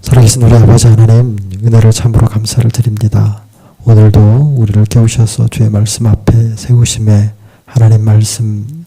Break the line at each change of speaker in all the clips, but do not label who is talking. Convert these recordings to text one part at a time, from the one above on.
살아계신 우리 아버지 하나님, 은혜를 참으로 감사를 드립니다. 오늘도 우리를 깨우셔서 주의 말씀 앞에 세우심에 하나님 말씀,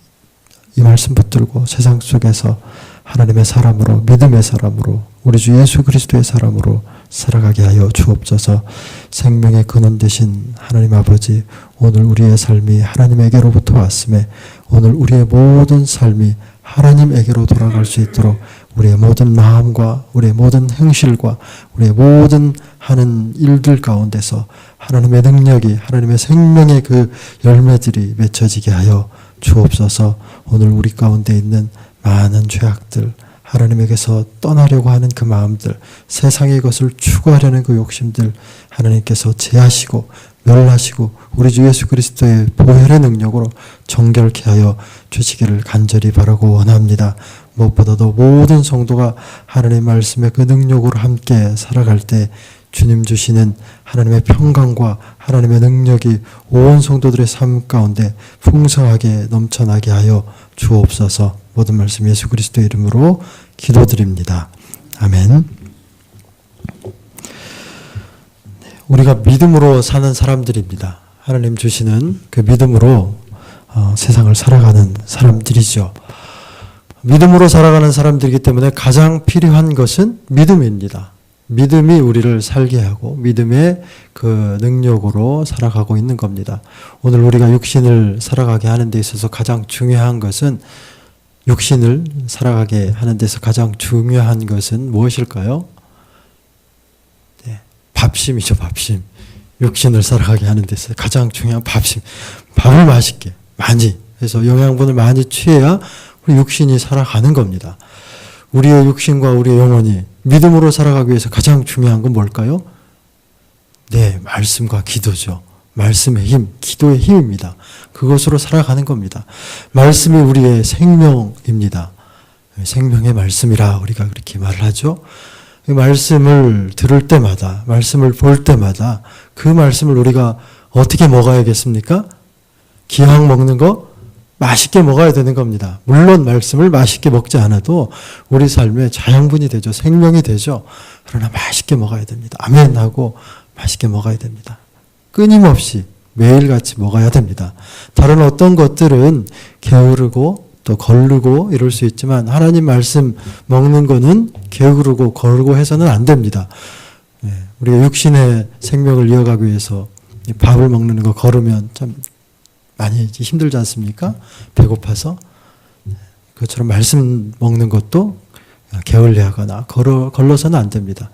이 말씀 붙들고 세상 속에서 하나님의 사람으로, 믿음의 사람으로, 우리 주 예수 그리스도의 사람으로 살아가게 하여 주옵소서. 생명의 근원 되신 하나님 아버지, 오늘 우리의 삶이 하나님에게로부터 왔음에 오늘 우리의 모든 삶이 하나님에게로 돌아갈 수 있도록 우리의 모든 마음과 우리의 모든 행실과 우리의 모든 하는 일들 가운데서 하나님의 능력이, 하나님의 생명의 그 열매들이 맺혀지게 하여 주옵소서. 오늘 우리 가운데 있는 많은 죄악들, 하나님에게서 떠나려고 하는 그 마음들, 세상의 것을 추구하려는 그 욕심들 하나님께서 제하시고 멸하시고 우리 주 예수 그리스도의 보혈의 능력으로 정결케 하여 주시기를 간절히 바라고 원합니다. 무엇보다도 모든 성도가 하나님의 말씀의 그 능력으로 함께 살아갈 때 주님 주시는 하나님의 평강과 하나님의 능력이 온 성도들의 삶 가운데 풍성하게 넘쳐나게 하여 주옵소서. 모든 말씀 예수 그리스도의 이름으로 기도드립니다. 아멘. 우리가 믿음으로 사는 사람들입니다. 하나님 주시는 그 믿음으로 세상을 살아가는 사람들이죠. 믿음으로 살아가는 사람들이기 때문에 가장 필요한 것은 믿음입니다. 믿음이 우리를 살게 하고 믿음의 그 능력으로 살아가고 있는 겁니다. 오늘 우리가 육신을 살아가게 하는 데 있어서 가장 중요한 것은, 육신을 살아가게 하는 데서 가장 중요한 것은 무엇일까요? 네, 밥심이죠, 밥심. 육신을 살아가게 하는 데서 가장 중요한 밥심. 밥을 맛있게, 많이 해서 영양분을 많이 취해야 우리 육신이 살아가는 겁니다. 우리의 육신과 우리의 영혼이 믿음으로 살아가기 위해서 가장 중요한 건 뭘까요? 네, 말씀과 기도죠. 말씀의 힘, 기도의 힘입니다. 그것으로 살아가는 겁니다. 말씀이 우리의 생명입니다. 생명의 말씀이라 우리가 그렇게 말을 하죠. 말씀을 들을 때마다, 말씀을 볼 때마다 그 말씀을 우리가 어떻게 먹어야겠습니까? 기왕 먹는 거 맛있게 먹어야 되는 겁니다. 물론 말씀을 맛있게 먹지 않아도 우리 삶에 자양분이 되죠. 생명이 되죠. 그러나 맛있게 먹어야 됩니다. 아멘 하고 맛있게 먹어야 됩니다. 끊임없이 매일같이 먹어야 됩니다. 다른 어떤 것들은 게으르고 또 거르고 이럴 수 있지만 하나님 말씀 먹는 거는 게으르고 거르고 해서는 안 됩니다. 우리가 육신의 생명을 이어가기 위해서 밥을 먹는 거 거르면 참 많이 힘들지 않습니까? 배고파서. 그것처럼 말씀 먹는 것도 게을리하거나 걸러서는 안 됩니다.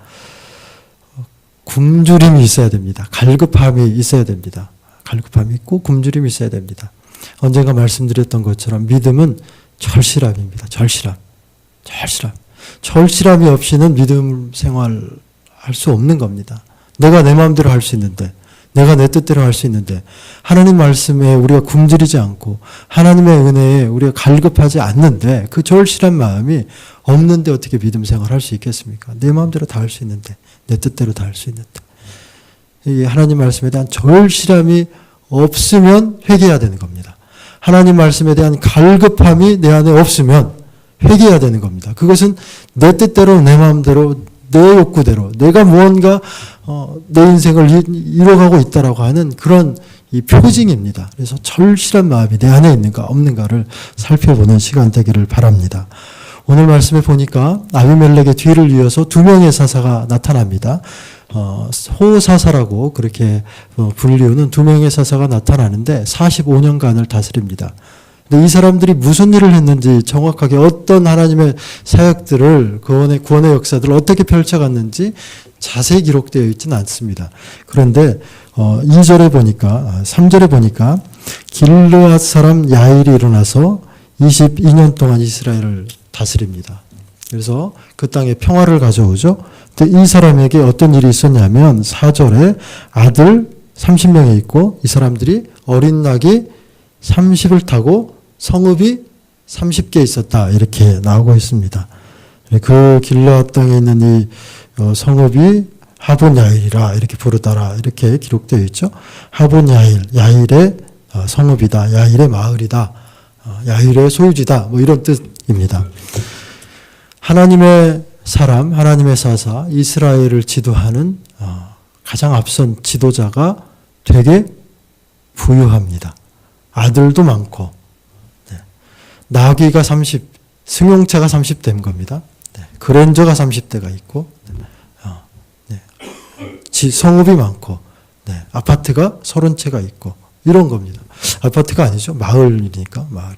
굶주림이 있어야 됩니다. 갈급함이 있어야 됩니다. 갈급함이 있고 굶주림이 있어야 됩니다. 언젠가 말씀드렸던 것처럼 믿음은 절실함입니다. 절실함. 절실함이 없이는 믿음 생활할 수 없는 겁니다. 내가 내 마음대로 할 수 있는데, 내가 내 뜻대로 할 수 있는데, 하나님 말씀에 우리가 굶주리지 않고 하나님의 은혜에 우리가 갈급하지 않는데, 그 절실한 마음이 없는데 어떻게 믿음 생활할 수 있겠습니까? 내 마음대로 다 할 수 있는데, 내 뜻대로 다 할 수 있는데. 이 하나님 말씀에 대한 절실함이 없으면 회개해야 되는 겁니다. 하나님 말씀에 대한 갈급함이 내 안에 없으면 회개해야 되는 겁니다. 그것은 내 뜻대로, 내 마음대로, 내 욕구대로 내가 무언가 내 인생을 이뤄가고 있다라고 하는 그런 이 표징입니다. 그래서 절실한 마음이 내 안에 있는가 없는가를 살펴보는 시간 되기를 바랍니다. 오늘 말씀에 보니까 아비멜렉의 뒤를 이어서 두 명의 사사가 나타납니다. 호사사라고 그렇게 불리우는 두 명의 사사가 나타나는데 45년간을 다스립니다. 근데 이 사람들이 무슨 일을 했는지, 정확하게 어떤 하나님의 사역들을, 구원의 역사들을 어떻게 펼쳐갔는지 자세히 기록되어 있지는 않습니다. 그런데 2절에 보니까, 3절에 보니까 길르앗 사람 야일이 일어나서 22년 동안 이스라엘을 다스립니다. 그래서 그 땅에 평화를 가져오죠. 근데 이 사람에게 어떤 일이 있었냐면 4절에 아들 30명이 있고 이 사람들이 어린 낙이 30을 타고 성읍이 30개 있었다, 이렇게 나오고 있습니다. 그 길르앗 땅에 있는 이 성읍이 하본 야일이라 이렇게 부르더라, 이렇게 기록되어 있죠. 하본 야일, 야일의 성읍이다, 야일의 마을이다, 야일의 소유지다, 뭐 이런 뜻입니다. 하나님의 사람, 하나님의 사사, 이스라엘을 지도하는 가장 앞선 지도자가 되게 부유합니다. 아들도 많고, 나귀가 승용차가 30대인 겁니다. 그랜저가 30대가 있고, 성읍이 많고, 아파트가 30채가 있고, 이런 겁니다. 아파트가 아니죠. 마을이니까, 마을이.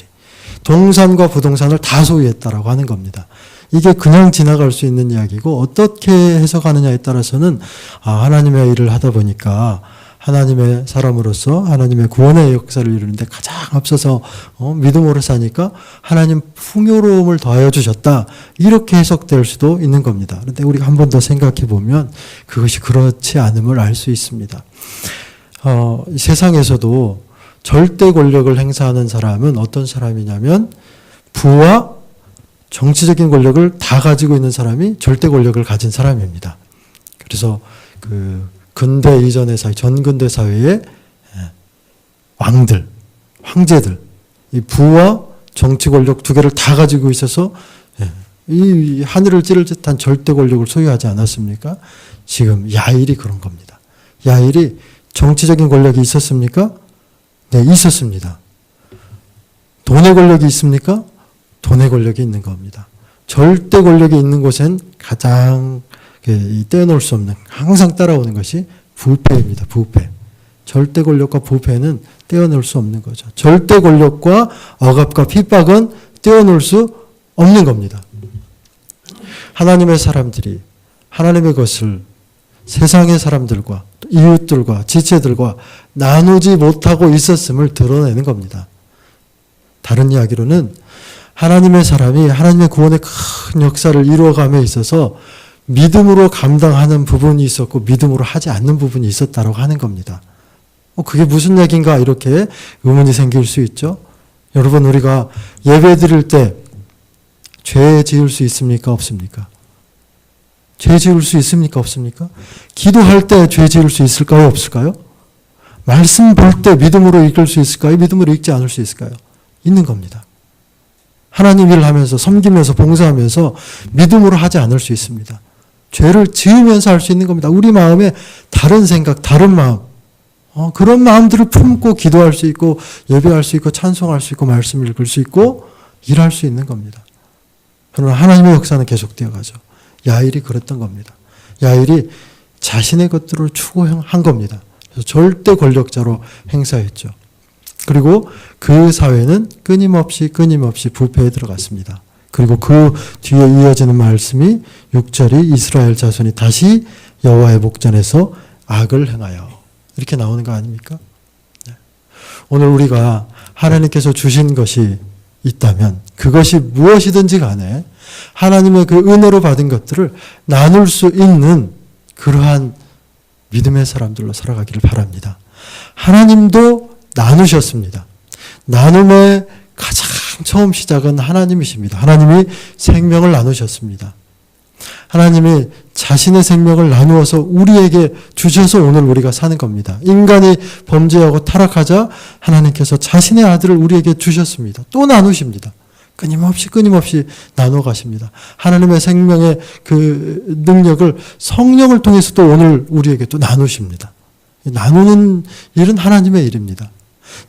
동산과 부동산을 다 소유했다라고 하는 겁니다. 이게 그냥 지나갈 수 있는 이야기고, 어떻게 해석하느냐에 따라서는, 하나님의 일을 하다 보니까, 하나님의 사람으로서 하나님의 구원의 역사를 이루는데 가장 앞서서 믿음으로 사니까 하나님 풍요로움을 더하여 주셨다. 이렇게 해석될 수도 있는 겁니다. 그런데 우리가 한 번 더 생각해 보면 그것이 그렇지 않음을 알 수 있습니다. 세상에서도 절대 권력을 행사하는 사람은 어떤 사람이냐면 부와 정치적인 권력을 다 가지고 있는 사람이 절대 권력을 가진 사람입니다. 그래서 근대 이전의 사회, 전근대 사회의 왕들, 황제들, 이 부와 정치 권력 두 개를 다 가지고 있어서 이 하늘을 찌를 듯한 절대 권력을 소유하지 않았습니까? 지금 야일이 그런 겁니다. 야일이 정치적인 권력이 있었습니까? 네, 있었습니다. 돈의 권력이 있습니까? 돈의 권력이 있는 겁니다. 절대 권력이 있는 곳엔 가장 떼어놓을 수 없는, 항상 따라오는 것이 부패입니다. 부패. 절대 권력과 부패는 떼어놓을 수 없는 거죠. 절대 권력과 억압과 핍박은 떼어놓을 수 없는 겁니다. 하나님의 사람들이 하나님의 것을 세상의 사람들과 이웃들과 지체들과 나누지 못하고 있었음을 드러내는 겁니다. 다른 이야기로는 하나님의 사람이 하나님의 구원의 큰 역사를 이루어감에 있어서 믿음으로 감당하는 부분이 있었고 믿음으로 하지 않는 부분이 있었다고 하는 겁니다. 그게 무슨 얘기인가 이렇게 의문이 생길 수 있죠. 여러분, 우리가 예배 드릴 때 죄 지을 수 있습니까? 없습니까? 죄 지을 수 있습니까? 없습니까? 기도할 때 죄 지을 수 있을까요? 없을까요? 말씀 볼 때 믿음으로 읽을 수 있을까요? 믿음으로 읽지 않을 수 있을까요? 있는 겁니다. 하나님 일을 하면서 섬기면서 봉사하면서 믿음으로 하지 않을 수 있습니다. 죄를 지으면서 할 수 있는 겁니다. 우리 마음에 다른 생각, 다른 마음, 그런 마음들을 품고 기도할 수 있고 예배할 수 있고 찬송할 수 있고 말씀 읽을 수 있고 일할 수 있는 겁니다. 그러나 하나님의 역사는 계속되어 가죠. 야일이 그랬던 겁니다. 야일이 자신의 것들을 추구한 겁니다. 그래서 절대 권력자로 행사했죠. 그리고 그 사회는 끊임없이 부패에 들어갔습니다. 그리고 그 뒤에 이어지는 말씀이 6절이 이스라엘 자손이 다시 여호와의 목전에서 악을 행하여 이렇게 나오는 거 아닙니까? 오늘 우리가 하나님께서 주신 것이 있다면 그것이 무엇이든지 간에 하나님의 그 은혜로 받은 것들을 나눌 수 있는 그러한 믿음의 사람들로 살아가기를 바랍니다. 하나님도 나누셨습니다. 나눔의 가장 처음 시작은 하나님이십니다. 하나님이 생명을 나누셨습니다. 하나님이 자신의 생명을 나누어서 우리에게 주셔서 오늘 우리가 사는 겁니다. 인간이 범죄하고 타락하자 하나님께서 자신의 아들을 우리에게 주셨습니다. 또 나누십니다. 끊임없이 나눠 가십니다. 하나님의 생명의 그 능력을 성령을 통해서 또 오늘 우리에게 또 나누십니다. 나누는 일은 하나님의 일입니다.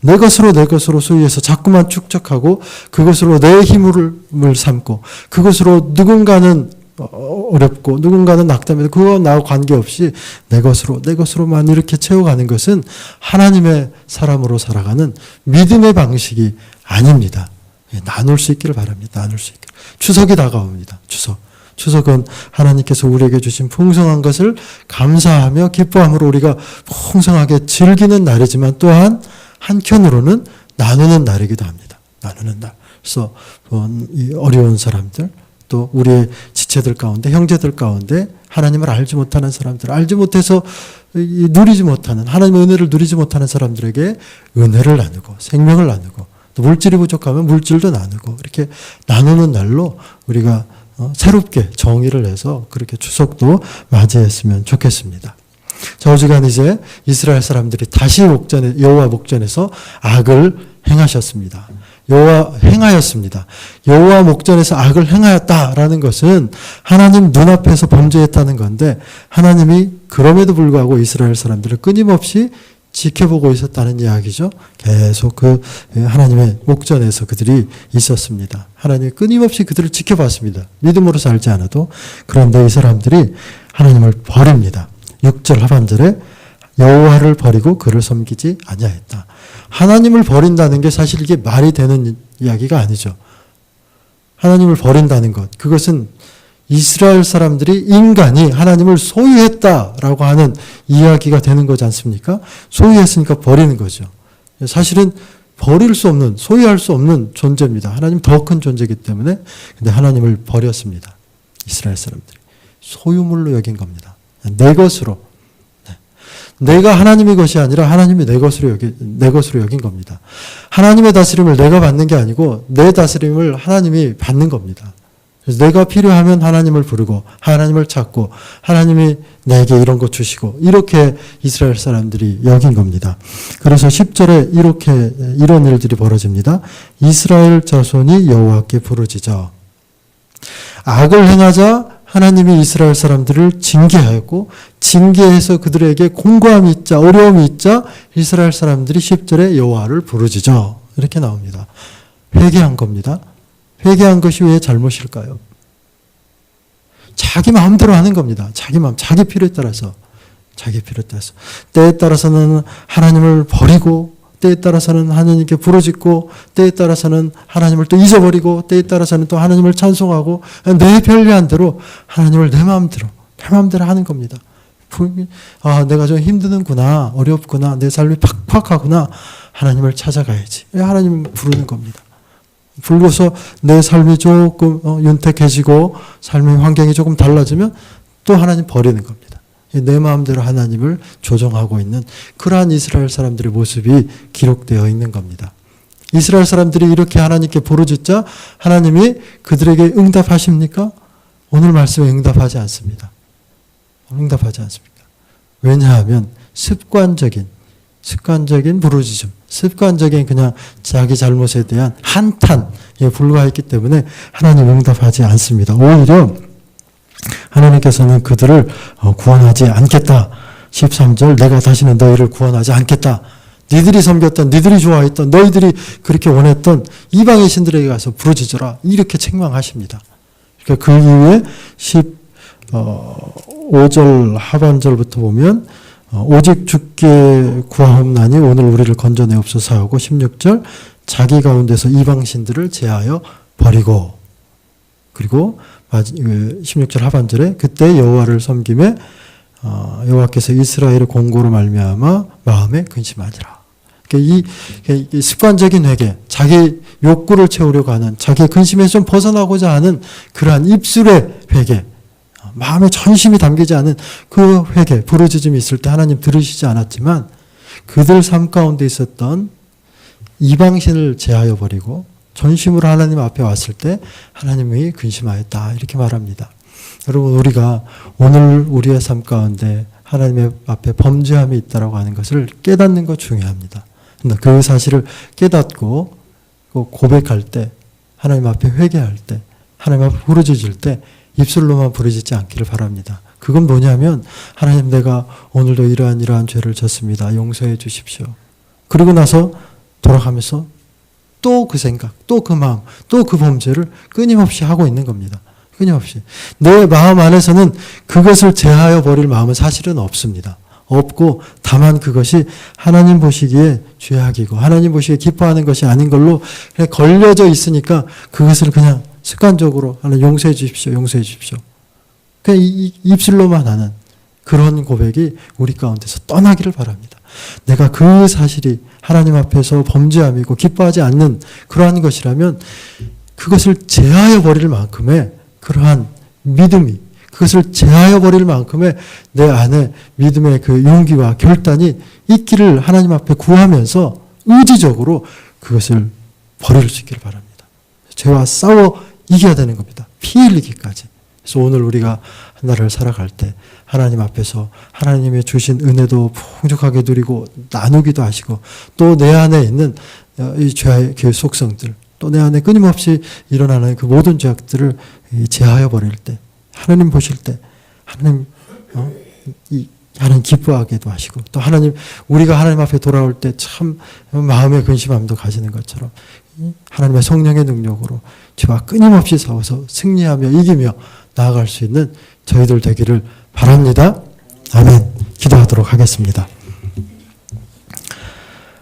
내 것으로 소유해서 자꾸만 축적하고 그것으로 내 힘을 삼고 그것으로 누군가는 어렵고 누군가는 낙담해도 그거 나와 관계없이 내 것으로만 이렇게 채워가는 것은 하나님의 사람으로 살아가는 믿음의 방식이 아닙니다. 나눌 수 있기를 바랍니다. 나눌 수 있기를. 추석이 다가옵니다. 추석은 하나님께서 우리에게 주신 풍성한 것을 감사하며 기뻐함으로 우리가 풍성하게 즐기는 날이지만 또한 한켠으로는 나누는 날이기도 합니다. 나누는 날. 그래서 이 어려운 사람들, 또 우리의 지체들 가운데, 형제들 가운데 하나님을 알지 못하는 사람들, 알지 못해서 누리지 못하는, 하나님의 은혜를 누리지 못하는 사람들에게 은혜를 나누고 생명을 나누고 또 물질이 부족하면 물질도 나누고 이렇게 나누는 날로 우리가 새롭게 정의를 해서 그렇게 추석도 맞이했으면 좋겠습니다. 자, 어지간 이제 이스라엘 사람들이 다시 여호와 목전에서 악을 행하셨습니다. 행하였습니다. 여호와 목전에서 악을 행하였다라는 것은 하나님 눈앞에서 범죄했다는 건데 하나님이 그럼에도 불구하고 이스라엘 사람들을 끊임없이 지켜보고 있었다는 이야기죠. 계속 그 하나님의 목전에서 그들이 있었습니다. 하나님이 끊임없이 그들을 지켜봤습니다. 믿음으로 살지 않아도. 그런데 이 사람들이 하나님을 버립니다. 6절 하반절에 여호와를 버리고 그를 섬기지 아니하였다. 하나님을 버린다는 게 사실 이게 말이 되는 이야기가 아니죠. 하나님을 버린다는 것, 그것은 이스라엘 사람들이 인간이 하나님을 소유했다라고 하는 이야기가 되는 거지 않습니까? 소유했으니까 버리는 거죠. 사실은 버릴 수 없는, 소유할 수 없는 존재입니다. 하나님 더 큰 존재이기 때문에. 근데 하나님을 버렸습니다. 이스라엘 사람들이. 소유물로 여긴 겁니다. 내 것으로. 내가 하나님의 것이 아니라 하나님이 내 것으로 여긴 겁니다. 하나님의 다스림을 내가 받는 게 아니고 내 다스림을 하나님이 받는 겁니다. 그래서 내가 필요하면 하나님을 부르고 하나님을 찾고 하나님이 내게 이런 거 주시고 이렇게 이스라엘 사람들이 여긴 겁니다. 그래서 10절에 이런 일들이 벌어집니다. 이스라엘 자손이 여호와께 부르짖어. 악을 행하자 하나님이 이스라엘 사람들을 징계하였고 징계해서 그들에게 공고함이 있자 어려움이 있자 이스라엘 사람들이 10절에 여호와를 부르짖어. 이렇게 나옵니다. 회개한 겁니다. 회개한 것이 왜 잘못일까요? 자기 마음대로 하는 겁니다. 자기 마음, 자기 필요에 따라서. 때에 따라서는 하나님을 버리고 때에 따라서는 하나님께 부르짖고 때에 따라서는 하나님을 또 잊어버리고 때에 따라서는 또 하나님을 찬송하고 내 편리한 대로 하나님을 내 마음대로 하는 겁니다. 내가 좀 힘드는구나, 어렵구나, 내 삶이 팍팍하구나, 하나님을 찾아가야지. 하나님 부르는 겁니다. 불러서 내 삶이 조금 윤택해지고 삶의 환경이 조금 달라지면 또 하나님 버리는 겁니다. 내 마음대로 하나님을 조정하고 있는 그러한 이스라엘 사람들의 모습이 기록되어 있는 겁니다. 이스라엘 사람들이 이렇게 하나님께 부르짖자 하나님이 그들에게 응답하십니까? 오늘 말씀에 응답하지 않습니다. 왜냐하면 습관적인 부르짖음, 습관적인 그냥 자기 잘못에 대한 한탄에 불과했기 때문에 하나님 응답하지 않습니다. 오히려 하나님께서는 그들을 구원하지 않겠다. 13절 내가 다시는 너희를 구원하지 않겠다. 니들이 섬겼던, 니들이 좋아했던, 너희들이 그렇게 원했던 이방의 신들에게 가서 부르짖어라. 이렇게 책망하십니다. 그러니까 그 이후에 15절 하반절부터 보면 오직 주께 구하옵나니 오늘 우리를 건져내옵소서 하고 16절 자기 가운데서 이방신들을 제하여 버리고 그리고 16절 하반절에 그때 여호와를 섬김에 여호와께서 이스라엘의 공고로 말미암아 마음에 근심하니라. 그러니까 이 습관적인 회개, 자기 욕구를 채우려고 하는 자기의 근심에서 좀 벗어나고자 하는 그러한 입술의 회개, 마음에 전심이 담기지 않은 그 회개, 부르짖음이 있을 때 하나님 들으시지 않았지만 그들 삶 가운데 있었던 이방신을 제하여 버리고 전심으로 하나님 앞에 왔을 때 하나님이 근심하였다. 이렇게 말합니다. 여러분 우리가 오늘 우리의 삶 가운데 하나님의 앞에 범죄함이 있다라고 하는 것을 깨닫는 것 중요합니다. 그 사실을 깨닫고 고백할 때 하나님 앞에 회개할 때 하나님 앞에 부르짖을 때 입술로만 부르짖지 않기를 바랍니다. 그건 뭐냐면 하나님 내가 오늘도 이러한 죄를 졌습니다. 용서해 주십시오. 그리고 나서 돌아가면서 또 그 생각, 또 그 마음, 또 그 범죄를 끊임없이 하고 있는 겁니다. 끊임없이. 내 마음 안에서는 그것을 제하여 버릴 마음은 사실은 없습니다. 없고 다만 그것이 하나님 보시기에 죄악이고 하나님 보시기에 기뻐하는 것이 아닌 걸로 그냥 걸려져 있으니까 그것을 그냥 습관적으로 하나님 용서해 주십시오. 용서해 주십시오. 그냥 입술로만 하는 그런 고백이 우리 가운데서 떠나기를 바랍니다. 내가 그 사실이 하나님 앞에서 범죄함이고 기뻐하지 않는 그러한 것이라면 그것을 제하여 버릴 만큼의 그러한 믿음이 그것을 제하여 버릴 만큼의 내 안에 믿음의 그 용기와 결단이 있기를 하나님 앞에 구하면서 의지적으로 그것을 버릴 수 있기를 바랍니다. 죄와 싸워 이겨야 되는 겁니다. 피 흘리기까지. 그래서 오늘 우리가 한 날을 살아갈 때 하나님 앞에서 하나님의 주신 은혜도 풍족하게 누리고 나누기도 하시고 또 내 안에 있는 이 죄의 속성들, 또 내 안에 끊임없이 일어나는 그 모든 죄악들을 제하여 버릴 때, 하나님 보실 때 하나님 하나님 기뻐하게도 하시고, 또 하나님 우리가 하나님 앞에 돌아올 때 참 마음의 근심함도 가지는 것처럼 하나님의 성령의 능력으로 죄와 끊임없이 싸워서 승리하며 이기며 나아갈 수 있는 저희들 되기를 바랍니다. 아멘. 기도하도록 하겠습니다.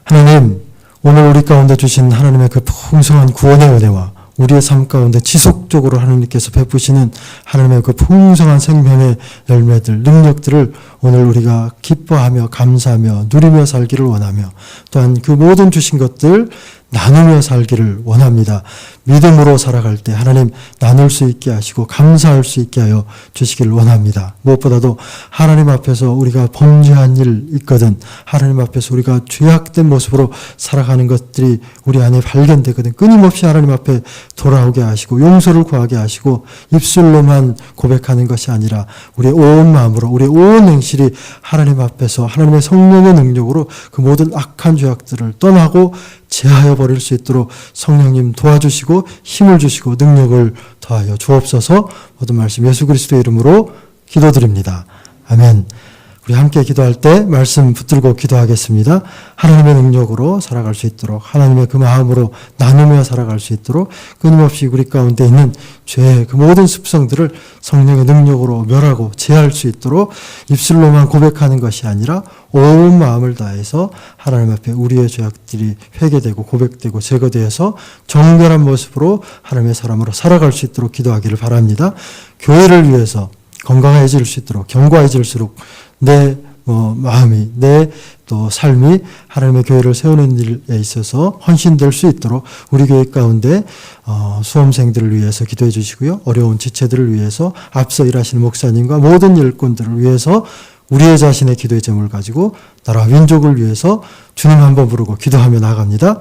하나님, 오늘 우리 가운데 주신 하나님의 그 풍성한 구원의 은혜와 우리의 삶 가운데 지속적으로 하나님께서 베푸시는 하나님의 그 풍성한 생명의 열매들, 능력들을 오늘 우리가 기뻐하며 감사하며 누리며 살기를 원하며, 또한 그 모든 주신 것들 나누며 살기를 원합니다. 믿음으로 살아갈 때 하나님 나눌 수 있게 하시고 감사할 수 있게 하여 주시기를 원합니다. 무엇보다도 하나님 앞에서 우리가 범죄한 일 있거든, 하나님 앞에서 우리가 죄악된 모습으로 살아가는 것들이 우리 안에 발견되거든, 끊임없이 하나님 앞에 돌아오게 하시고 용서를 구하게 하시고, 입술로만 고백하는 것이 아니라 우리의 온 마음으로, 우리의 온 행실이 하나님 앞에서 하나님의 성령의 능력으로 그 모든 악한 죄악들을 떠나고 제하여 버릴 수 있도록 성령님 도와주시고 힘을 주시고 능력을 더하여 주옵소서. 모든 말씀 예수 그리스도의 이름으로 기도드립니다. 아멘. 우리 함께 기도할 때 말씀 붙들고 기도하겠습니다. 하나님의 능력으로 살아갈 수 있도록, 하나님의 그 마음으로 나누며 살아갈 수 있도록, 끊임없이 우리 가운데 있는 죄의 그 모든 습성들을 성령의 능력으로 멸하고 제할 수 있도록 입술로만 고백하는 것이 아니라 온 마음을 다해서 하나님 앞에 우리의 죄악들이 회개되고 고백되고 제거되어서 정결한 모습으로 하나님의 사람으로 살아갈 수 있도록 기도하기를 바랍니다. 교회를 위해서 건강해질 수 있도록, 견고해질수록 내 마음이, 내 또 삶이 하나님의 교회를 세우는 일에 있어서 헌신될 수 있도록 우리 교회 가운데 수험생들을 위해서 기도해 주시고요. 어려운 지체들을 위해서 앞서 일하시는 목사님과 모든 일꾼들을 위해서 우리의 자신의 기도의 제목을 가지고 나라와 민족을 위해서 주님 한번 부르고 기도하며 나아갑니다.